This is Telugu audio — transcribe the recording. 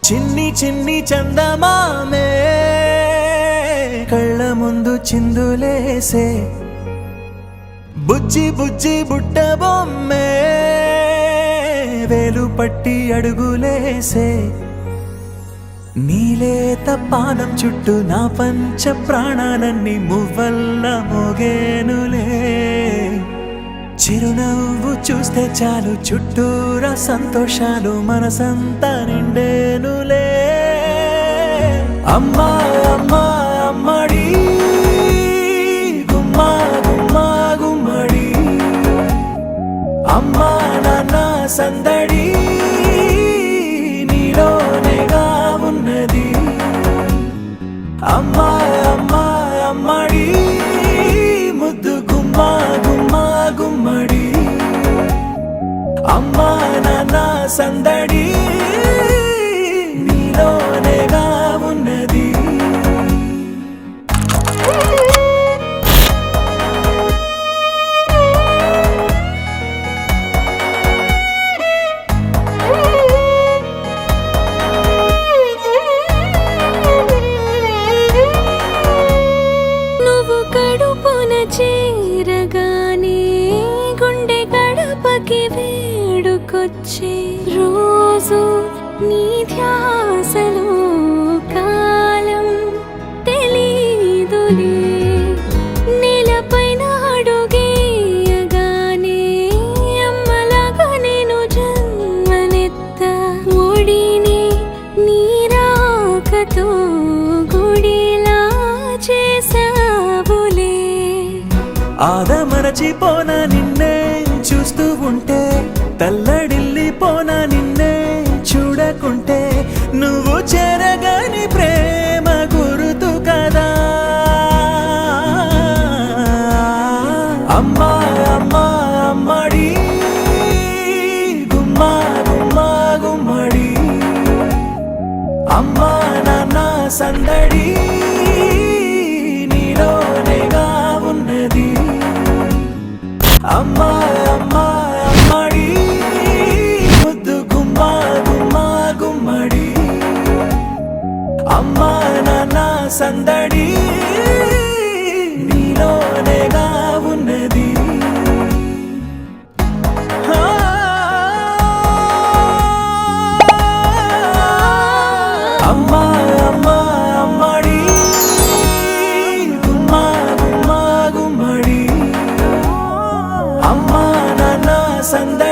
చిన్ని చిన్ని చందమామే కళ్ళ ముందు చిందులేసే బుజ్జి బుజ్జి బుట్ట బొమ్మే వేలు పట్టి అడుగులేసే నీలేత పానం చుట్టూ నా పంచ ప్రాణాలన్నీ మువ్వల్ల మోగేనులే చిరునవ్వు చూస్తే చాలు చుట్టూరా సంతోషాలు మనసంతా నిండేనులే అమ్మా అమ్మా అమ్మడి గుమ్మా గుమ్మా గుమ్మడి అమ్మా నాన్న సందడి నీలోనేగా ఉన్నది అమ్మా అమ్మా అమ్మడి ముద్దు గుమ్మా గుమ్మా గుమ్మడి అమ్మా నాన్న సందడి నీలోనేగా ఉన్నది నువ్వు కడుపున చేరగానే గుండె గడపకి వేడుకొచ్చే రోజు నీ ధ్యాసలో కాలం తెలీదులే నేలపైన అడుగేయగానే అమ్మలాగా నేను జన్మనెత్త ఒడిని నీ రాకతో గుడిలా చేసావులే ఆదమరచిపోన నిన్నే చూస్తూ ఉంటే తల్లడిల్లిపోన నిన్నే చూడకుంటే నువ్వు చెరగని ప్రేమ గురుతు కదా అమ్మా అమ్మా అమ్మడి గుమ్మా గుమ్మా గుమ్మడి అమ్మా నాన్న సందడి నీలోనేగా ఉన్నది అమ్మా అమ్మా అమ్మడి ముద్దు గుమ్మా గుమ్మా గుమ్మడి అమ్మా నాన్న సందడి నీలోనేగా ఉన్నది అమ్మా అమ్మా అమ్మడి గుమ్మా గుమ్మా గుమ్మడి అమ్మా నాన్న సందడి